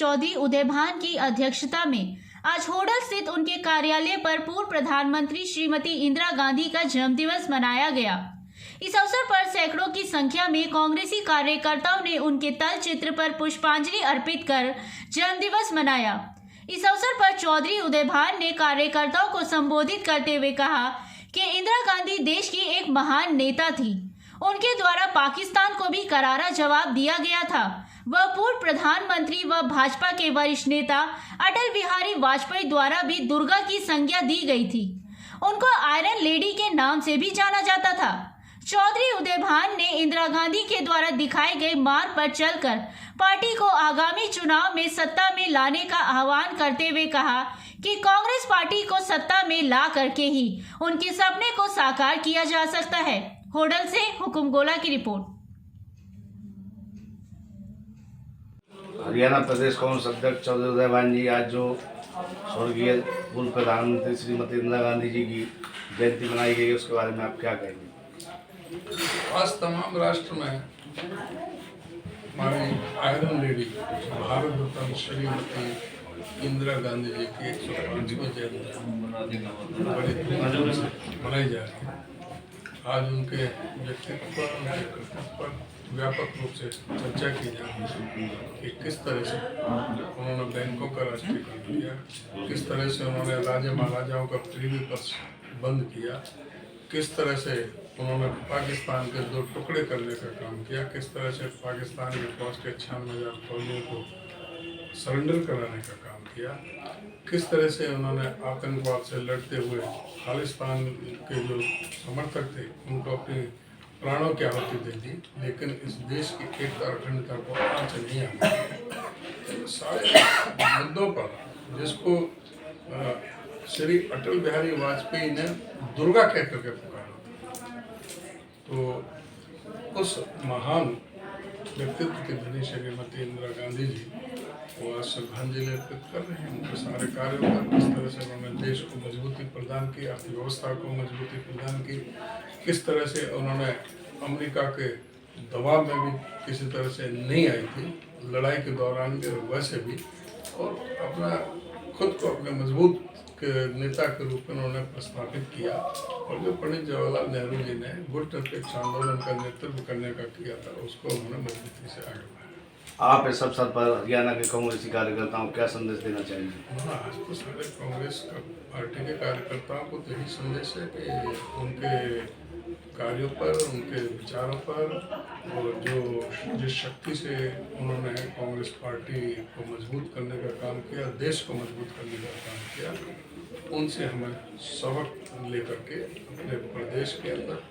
चौधरी उदयभान की अध्यक्षता में आज होडल स्थित उनके कार्यालय पर पूर्व प्रधानमंत्री श्रीमती इंदिरा गांधी का जन्मदिवस मनाया गया। इस अवसर पर सैकड़ों की संख्या में कांग्रेसी कार्यकर्ताओं ने उनके तल चित्र पर पुष्पांजलि अर्पित कर जन्मदिवस मनाया। इस अवसर पर चौधरी उदयभान ने कार्यकर्ताओं को संबोधित करते हुए कहा कि इंदिरा गांधी देश की एक महान नेता थी। उनके द्वारा पाकिस्तान को भी करारा जवाब दिया गया था। वह पूर्व प्रधानमंत्री व भाजपा के वरिष्ठ नेता अटल बिहारी वाजपेयी द्वारा भी दुर्गा की संज्ञा दी गई थी। उनको आयरन लेडी के नाम से भी जाना जाता था। चौधरी उदयभान ने इंदिरा गांधी के द्वारा दिखाए गए मार्ग पर चलकर पार्टी को आगामी चुनाव में सत्ता में लाने का आह्वान करते हुए कहा कि कांग्रेस पार्टी को सत्ता में ला करके ही उनके सपने को साकार किया जा सकता है। होडल से हुकुम गोला की रिपोर्ट। हरियाणा प्रदेश कांग्रेस अध्यक्ष चौधरी उदयभान जी आज जो स्वर्गीय पूर्व प्रधानमंत्री श्रीमती इंदिरा गांधी जी की जयंती मनाई गई है, उसके बारे में आप क्या कहेंगे? आज तमाम राष्ट्र में हमारी आयरन लेडी भारत रत्न श्रीमती इंदिरा गांधी जी की 105वीं जयंती बड़ी धूमधाम से मनाई जा रही है। आज उनके व्यक्तित्व पर, उनके कर्तव्य पर व्यापक रूप से चर्चा की जा रही है कि किस तरह से उन्होंने बैंकों का राष्ट्रीयकरण किया, किस तरह से उन्होंने राजा महाराजाओं का प्रीवी पर्स बंद किया, किस तरह से उन्होंने पाकिस्तान के 2 टुकड़े करने का काम किया, किस तरह से पाकिस्तान के फौज के 96,000 फौजियों को सरेंडर कराने का काम किया, किस तरह से उन्होंने आतंकवाद से लड़ते हुए खालिस्तान के जो समर्थक थे उनको अपनी प्राणों की आहुति दे दी, लेकिन इस देश की एकता और अखंडता को आंच नहीं आती। सारे मुद्दों पर जिसको श्री अटल बिहारी वाजपेयी ने दुर्गा कह करके पुकारा, तो उस महान व्यक्तित्व की धनी श्रीमती इंदिरा गांधी जी वो आज श्रद्धांजलि अर्पित कर रहे हैं। उनके सारे कार्यों पर किस तरह से उन्होंने देश को मजबूती प्रदान की, अर्थव्यवस्था को मजबूती प्रदान की, किस तरह से उन्होंने अमेरिका के दबाव में भी किसी तरह से नहीं आई थी, लड़ाई के दौरान भी और वैसे भी, और अपना खुद को अपने मजबूत के नेता के रूप में उन्होंने प्रस्थापित किया। और जो पंडित जवाहरलाल नेहरू जी ने गुट निरपेक्ष आंदोलन का नेतृत्व करने का किया था, उसको उन्होंने मजबूती से आगे बढ़ाया। आप इस अवसर पर हरियाणा के कांग्रेसी कार्यकर्ताओं को क्या संदेश देना चाहेंगे? हाँ, आज तो सारे कांग्रेस पार्टी के कार्यकर्ताओं को तो यही संदेश है कि उनके कार्यों पर, उनके विचारों पर, और जो जिस शक्ति से उन्होंने कांग्रेस पार्टी को मजबूत करने का काम किया, देश को मजबूत करने का काम किया, उनसे हमें सबक लेकर के अपने प्रदेश के अंदर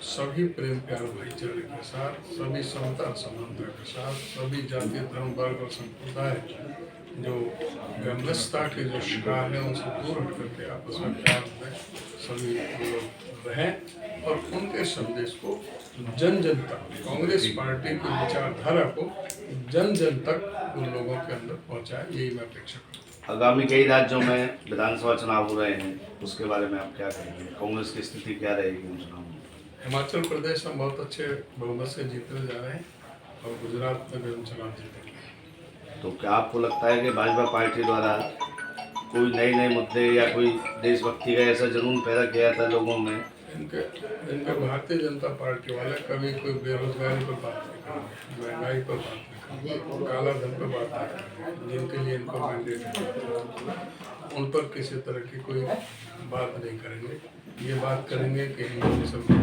सभी प्रेम प्यार भाईचारे के साथ, सभी समता समानता के साथ, सभी जाति धर्म वर्ग और संप्रदाय जो व्यवस्था के जो शिकार हैं उनसे दूर हट करके आपस में प्यार में सभी लोग रहें और उनके संदेश को जन जन तक, कांग्रेस पार्टी की विचारधारा को जन जन तक उन लोगों के अंदर पहुंचाए, यही मैं अपेक्षा करता हूँ। आगामी कई राज्यों में विधानसभा चुनाव हो रहे हैं, उसके बारे में आप क्या कहेंगे? कांग्रेस की स्थिति क्या रहेगी उन चुनाव में? हिमाचल प्रदेश में बहुत अच्छे बहुमत से जीतने जा रहे हैं और गुजरात में भी हम चुनाव जीतेंगे। तो क्या आपको लगता है कि भाजपा पार्टी द्वारा कोई नए नए मुद्दे या कोई देशभक्ति का ऐसा जुनून पैदा किया था लोगों में? इनके भारतीय जनता पार्टी वाले कभी कोई बेरोजगारी पर बात नहीं करेंगे, महंगाई पर बात नहीं करेंगे, काला धन पर बात नहीं करेंगे, जिनके लिए इनको मैंडेट है उन पर किसी तरह की कोई बात नहीं करेंगे। ये बात करेंगे कि हिंदू मुसलमान,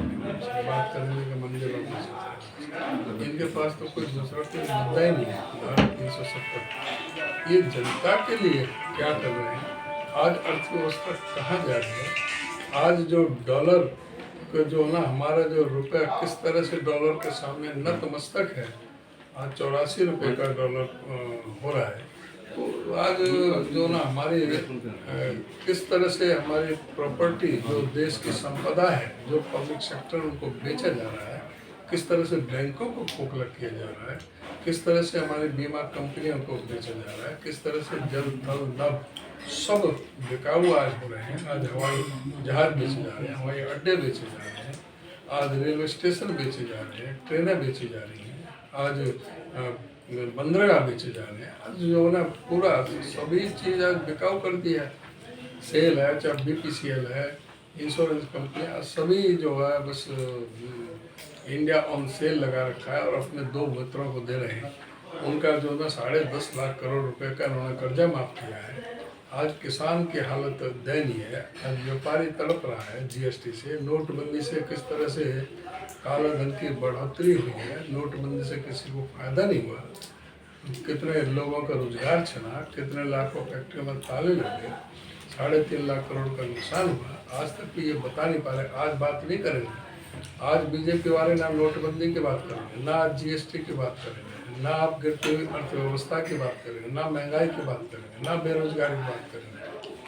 बात करेंगे कि मंदिर और मस्जिद। इनके पास तो कोई दूसरा कोई मुद्दा ही नहीं है। धारा 370 ये जनता के लिए क्या कर रहे हैं, आज अर्थव्यवस्था कहाँ जा रही है, आज जो डॉलर का जो ना हमारा जो रुपया किस तरह से डॉलर के सामने नतमस्तक है, आज 84 रुपये का डॉलर हो रहा है। तो आज जो ना हमारी किस तरह से हमारी प्रॉपर्टी जो देश की संपदा है, जो पब्लिक सेक्टर उनको बेचा जा रहा है, किस तरह से बैंकों को खोखला किया जा रहा है, किस तरह से हमारी बीमा कंपनियों को बेचा जा रहा है, किस तरह से जल थल नभ सब बिकाऊ आज हो रहे हैं। आज हवाई जहाज बेचे जा रहे हैं, हवाई अड्डे बेचे जा रहे हैं, आज रेलवे स्टेशन बेचे जा रहे हैं, ट्रेनें बेची जा रही हैं, आज बंदरगाह बेचे जा रहे हैं। आज जो है ना पूरा सभी चीज़ आज बिकाऊ कर दिया है। सेल है, चाहे BPCL है, इंश्योरेंस कंपनियाँ सभी जो है बस इंडिया ऑन सेल लगा रखा है और अपने दो मित्रों को दे रहे हैं। उनका जो है ना 10.5 लाख करोड़ रुपए का उन्होंने कर्जा माफ किया है। आज किसान की हालत दयनीय है। आज व्यापारी तड़प रहा है GST से, नोटबंदी से किस तरह से काला धन की बढ़ोतरी हुई है। नोटबंदी से किसी को फायदा नहीं हुआ, कितने लोगों का रोजगार छना, कितने लाखों फैक्ट्री में ताले लगे, 3.5 लाख करोड़ का नुकसान हुआ। आज तक भी ये बता नहीं पा रहे। आज बात नहीं करेंगे। आज BJP वाले ना नोटबंदी की बात करेंगे, ना GST की बात करेंगे, ना आप गिरती हुई अर्थव्यवस्था की बात करेंगे, ना महंगाई की बात करेंगे, ना बेरोजगारी की बात करेंगे।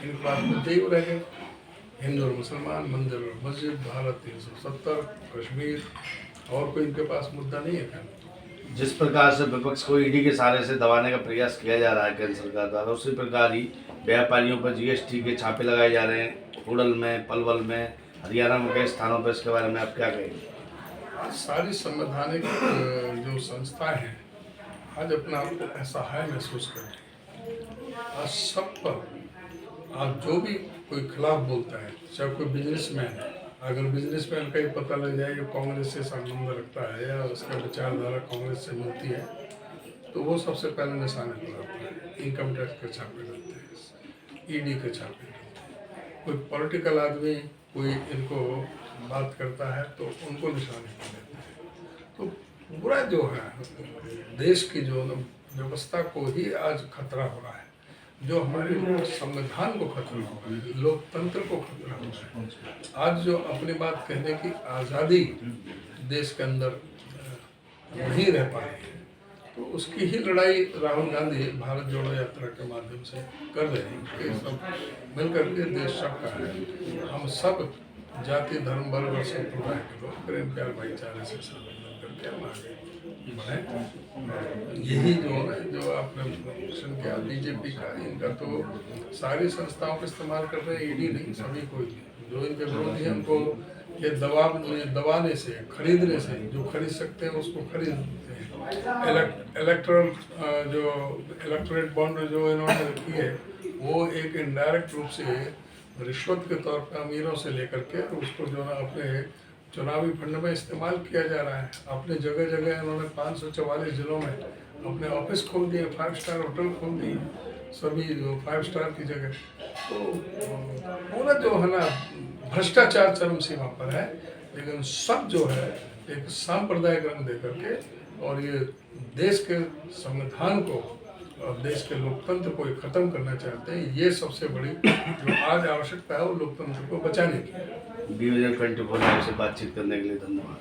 इनकी बात मुद्दे ही रह गए। हिंदू और मुसलमान, मंदिर और मस्जिद, भारत 370, कश्मीर, और कोई इनके पास मुद्दा नहीं है। जिस प्रकार से विपक्ष को ईडी के सहारे से दबाने का प्रयास किया जा रहा है केंद्र सरकार द्वारा, उसी प्रकार ही व्यापारियों पर GST के छापे लगाए जा रहे हैं। होडल में, पलवल में, हरियाणा में कई स्थानों पर। इसके बारे में आप क्या कहेंगे? आज सारी संवैधानिक जो संस्थाएं हैं आज अपने आप को असहाय महसूस कर रही हैं। आज सब पर आज जो भी कोई खिलाफ बोलता है, चाहे कोई बिजनेसमैन है, अगर बिजनेसमैन का ही पता लग जाए कि कांग्रेस से संबंध रखता है या उसका विचारधारा कांग्रेस से मिलती है, तो वो सबसे पहले निशाने पर आता है। इनकम टैक्स के छापे लगते हैं, ED के छापे लगते हैं। कोई पॉलिटिकल आदमी कोई इनको बात करता है तो उनको निशाने पर लेते हैं। तो पूरा जो है देश की जो व्यवस्था को ही आज खतरा हो रहा है। जो हमारे संविधान को खतरा हो रहा है, लोकतंत्र को खतरा हो रहा है। आज जो अपनी बात कहने की आज़ादी देश के अंदर नहीं रह पा रही है, तो उसकी ही लड़ाई राहुल गांधी भारत जोड़ो यात्रा के माध्यम से कर रहे हैं कि सब मिलकर के देश सबका है। हम सब जाति, धर्म, वर्ग और संप्रदाय के लोग प्रेम प्यार भाईचारे से सम्मिलित करके हम आगे बढ़े। यही जो है जो आपने क्वेश्चन किया BJP का, इनका तो सारी संस्थाओं का इस्तेमाल कर रहे हैं। ED नहीं, सभी को जो इनके विरोधी हैं उनको ये दबाने से, खरीदने से, जो खरीद सकते हैं उसको खरीदते हैं। इलेक्टोरेट बॉन्ड जो इन्होंने की है वो एक इनडायरेक्ट रूप से रिश्वत के तौर पर अमीरों से लेकर के उसको जो है अपने चुनावी फंड में इस्तेमाल किया जा रहा है। अपने जगह जगह इन्होंने 544 जिलों में अपने ऑफिस खोल दिए, 5 स्टार होटल खोल दिए, सभी 5 स्टार की जगह। तो पूरा जो है ना भ्रष्टाचार चरम सीमा पर है। लेकिन सब जो है एक सांप्रदायिक रंग दे करके और ये देश के संविधान को और देश के लोकतंत्र को खत्म करना चाहते हैं। ये सबसे बड़ी जो आज आवश्यकता है वो लोकतंत्र को बचाने की। Vision 24 से बातचीत करने के लिए धन्यवाद।